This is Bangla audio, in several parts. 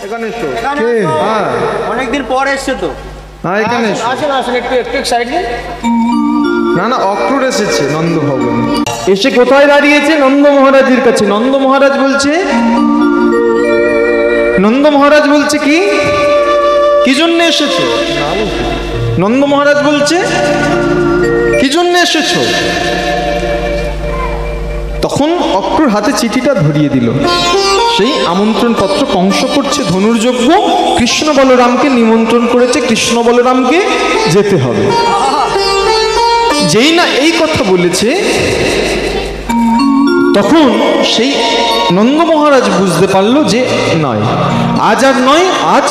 এখানে এসো। হ্যাঁ অনেকদিন পর এসছে তো। হ্যাঁ এখানে এসো। আসেন আসেন, একটু একটু সাইড দিন। না না, অক্রুর এসেছে নন্দ ভবন। এসে কোথায় দাঁড়িয়েছে? নন্দ মহারাজের কাছে। নন্দ মহারাজ বলছে, নন্দ মহারাজ বলছে কি জন্য এসেছো? নন্দ মহারাজ বলছে কি জন্য এসেছো? তখন অক্রুর হাতে চিঠিটা ধরিয়ে দিল। সেই আমন্ত্রণ পত্র। কংস করছে ধনুর্যজ্ঞ, কৃষ্ণ বলরামকে নিমন্ত্রণ করেছে, কৃষ্ণ বলরামকে যেতে হবে। যেই না এই কথা বলেছে, তখন সেই নন্দ মহারাজ বুঝতে পারলো যে নয়, আজ আর নয়, আজ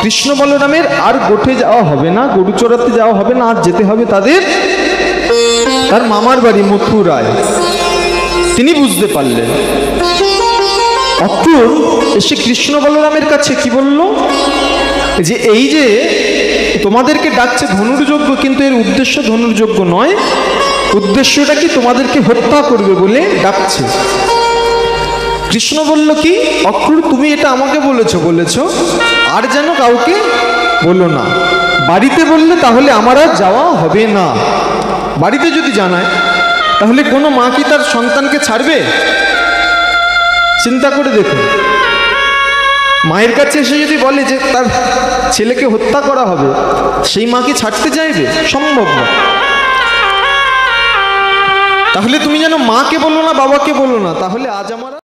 কৃষ্ণ বলরামের আর গোঠে যাওয়া হবে না, গরু চড়াতে যাওয়া হবে না, আজ যেতে হবে তার মামার বাড়ি মথুরায়। তিনি বুঝতে পারলেন। অক্রুর এসে কৃষ্ণ বলরামের কাছে কি বলল, যে এই যে তোমাদেরকে ডাকছে ধনুর্যজ্ঞ, কিন্তু এর উদ্দেশ্য ধনুর্যজ্ঞ নয়, উদ্দেশ্যটা কি তোমাদেরকে হত্যা করবে বলে ডাকছে। কৃষ্ণ বলল কি, অক্রুর তুমি এটা আমাকে বলেছ, আর যেন কাউকে বলো না। বাড়িতে বললে তাহলে আমার আর যাওয়া হবে না। বাড়িতে যদি জানায়, তাহলে কোনো মা কি তার সন্তানকে ছাড়বে? চিন্তা করে দেখুন, মায়ের কাছে এসে যদি বলে যে তার ছেলেকে হত্যা করা হবে, সেই মা কি ছাড়তে চাইবে? সম্ভব না। তাহলে তুমি যেন মাকে বলো না, বাবাকে বলো না, তাহলে আজ আমার